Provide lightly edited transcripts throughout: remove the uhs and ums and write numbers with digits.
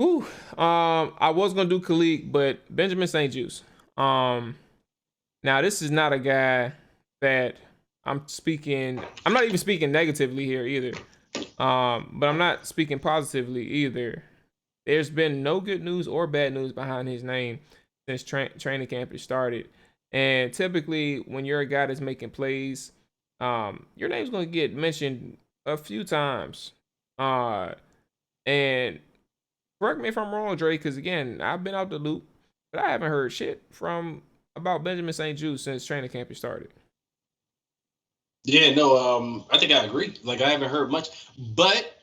Ooh, I was gonna do Khalid, but Benjamin St-Juste. Um, Now this is not a guy that I'm speaking. I'm not even speaking negatively here either. But I'm not speaking positively either. There's been no good news or bad news behind his name since training camp has started. And typically, when you're a guy that's making plays, your name's gonna get mentioned a few times. Uh, and correct me if I'm wrong, Dre, because again, I've been out the loop, but I haven't heard shit from about Benjamin St-Juste since training camp has started. Yeah, no, I think I agree. Like I haven't heard much, but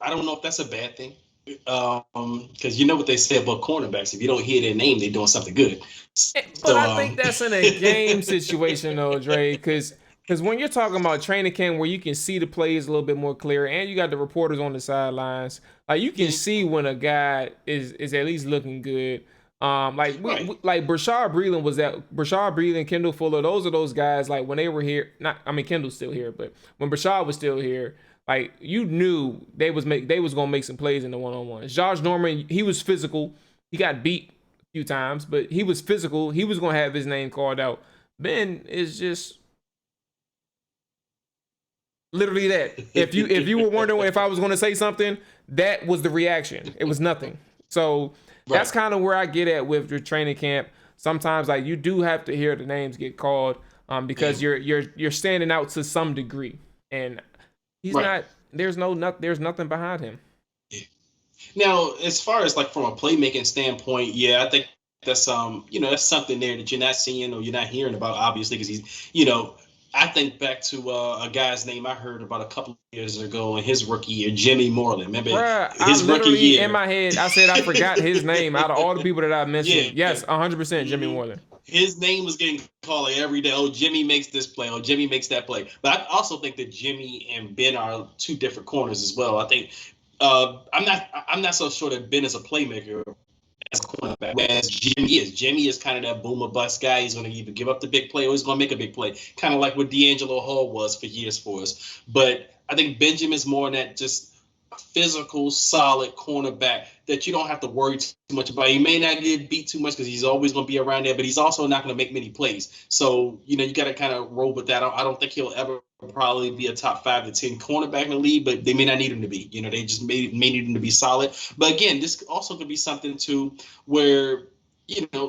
I don't know if that's a bad thing. Because you know what they say about cornerbacks. If you don't hear their name, they're doing something good. But So, I think that's in a game situation though, Dre, because when you're talking about training camp where you can see the plays a little bit more clear, and you got the reporters on the sidelines, like you can yeah, see when a guy is at least looking good. Like right. like Brashard Breeland, Kendall Fuller. Those are those guys. Like when they were here, not I mean Kendall's still here, but when Brashard was still here, like you knew they was gonna make some plays in the 1-on-ones. Josh Norman, he was physical. He got beat few times, but he was physical. He was going to have his name called out. Ben is just literally that. If you were wondering if I was going to say something, that was the reaction. It was nothing. So that's Right, kind of where I get at with your training camp. Sometimes like you do have to hear the names get called yeah, because you're standing out to some degree, and he's right. not. There's nothing behind him. Yeah. Now, as far as like from a playmaking standpoint, yeah, I think that's that's something there that you're not seeing or you're not hearing about, obviously, because I think back to a guy's name I heard about a couple of years ago in his rookie year, Jimmy Moreland. Remember Bruh, I his rookie literally in year? my head, I said I forgot his name out of all the people that I Yeah. mentioned. Yes, 100% Jimmy hmm Moreland. His name was getting called like every day. Oh, Jimmy makes this play. Oh, Jimmy makes that play. But I also think that Jimmy and Ben are two different corners as well. I think I'm not so sure that Ben is a playmaker as a cornerback, whereas Jimmy is. Jimmy is kind of that boomer bust guy. He's going to either give up the big play or he's going to make a big play, kind of like what D'Angelo Hall was for years for us. But I think Benjamin's more than that just physical, solid cornerback that you don't have to worry too much about. He may not get beat too much because he's always going to be around there, but he's also not going to make many plays. So, you got to kind of roll with that. I don't think he'll ever probably be a top 5 to 10 cornerback in the league, but they may not need him to be. They just may need him to be solid. But again, this also could be something too where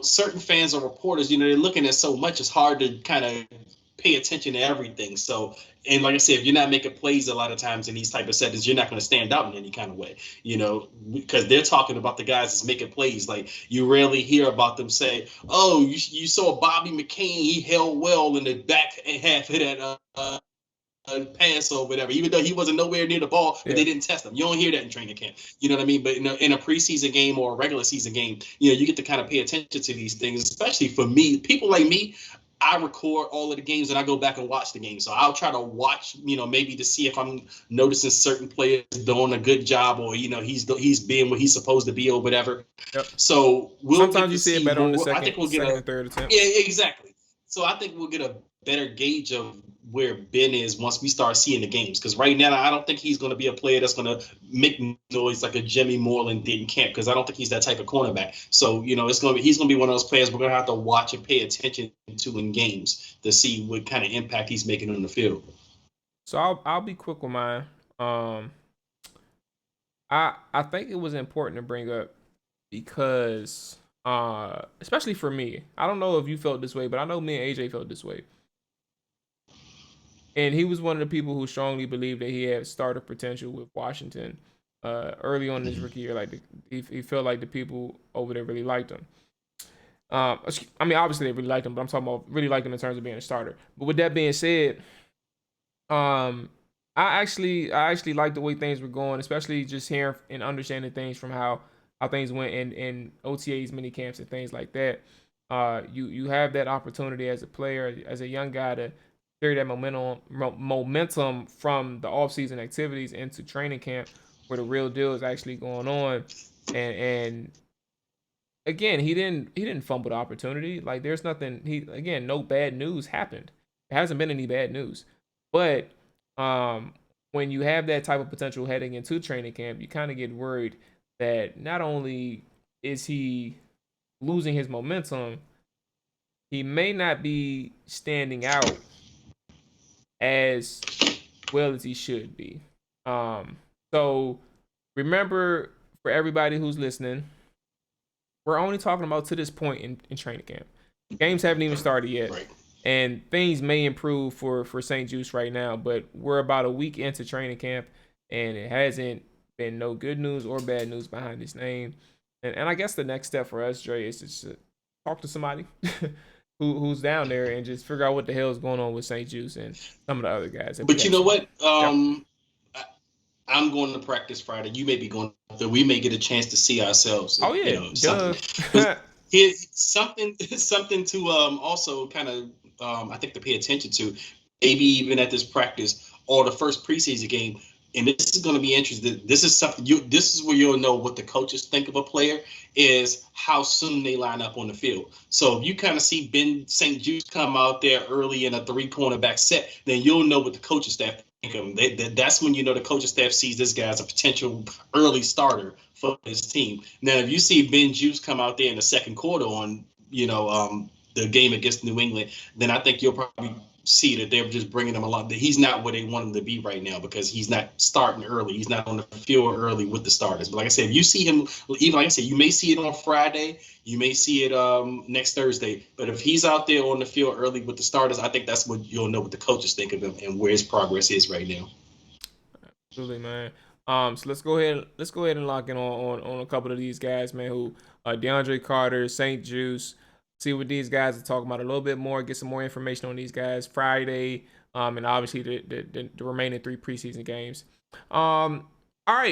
certain fans or reporters, they're looking at so much, it's hard to kind of pay attention to everything. So, and like I said, if you're not making plays a lot of times in these type of settings, you're not going to stand out in any kind of way, because they're talking about the guys that's making plays. Like you rarely hear about them say, "Oh, you saw Bobby McCain, he held well in the back half of that pass or whatever, even though he wasn't nowhere near the ball, but Yeah. they didn't test him." You don't hear that in training camp. You know what I mean? But in a preseason game or a regular season game, you get to kind of pay attention to these things, especially for me. People like me, I record all of the games and I go back and watch the game. So I'll try to watch, maybe to see if I'm noticing certain players doing a good job or, he's being what he's supposed to be or whatever. Yep. So we'll get Sometimes you to see it see better on the more. I think second, we'll get second a and third attempt. yeah, exactly. So I think we'll get a better gauge of where Ben is once we start seeing the games. Because right now, I don't think he's going to be a player that's going to make noise like a Jimmy Moreland did in camp. Because I don't think he's that type of cornerback. So he's going to be one of those players we're going to have to watch and pay attention to in games to see what kind of impact he's making on the field. So I'll be quick with mine. Um, I think it was important to bring up because especially for me, I don't know if you felt this way, but I know me and AJ felt this way. And he was one of the people who strongly believed that he had starter potential with Washington early on in his rookie year. Like he felt like the people over there really liked him. I mean, obviously they really liked him, but I'm talking about really liked him in terms of being a starter. But with that being said, um, I actually like the way things were going, especially just hearing and understanding things from how things went in OTAs, mini camps, and things like that. You have that opportunity as a player, as a young guy, to carry that momentum from the off-season activities into training camp, where the real deal is actually going on. And again, he didn't fumble the opportunity. Like there's nothing. He again, no bad news happened. There hasn't been any bad news, but um, when you have that type of potential heading into training camp, you kind of get worried. that not only is he losing his momentum, he may not be standing out as well as he should be. Um, so remember, for everybody who's listening, we're only talking about to this point in training camp. Games haven't even started yet, Right. and things may improve for St-Juste right now. But we're about a week into training camp, and it hasn't been no good news or bad news behind his name. And I guess the next step for us, Dre, is to just talk to somebody who's down there and just figure out what the hell is going on with St-Juste and some of the other guys that we But you have know seen. what? Yep. I'm going to practice Friday. You may be going. We may get a chance to see ourselves. Oh yeah, Something. duh. But here's something to also kind of I think to pay attention to. Maybe even at this practice or the first preseason game. And this is going to be interesting. This is something This is where you'll know what the coaches think of a player is how soon they line up on the field. So if you kind of see Ben St-Juste come out there early in a 3-cornerback set, then you'll know what the coaching staff think of him. That's when you know the coaching staff sees this guy as a potential early starter for his team. Now, if you see Ben-Juste come out there in the second quarter on the game against New England, then I think you'll probably see that they're just bringing him along. That he's not where they want him to be right now because he's not starting early. He's not on the field early with the starters. But like I said, if you see him, even like I said, you may see it on Friday, you may see it next Thursday. But if he's out there on the field early with the starters, I think that's what you'll know what the coaches think of him and where his progress is right now. Absolutely, man. So let's go ahead and lock in on a couple of these guys, man. Who DeAndre Carter, St-Juste. See what these guys are talking about a little bit more. Get some more information on these guys Friday. And obviously the remaining 3 preseason games. All right.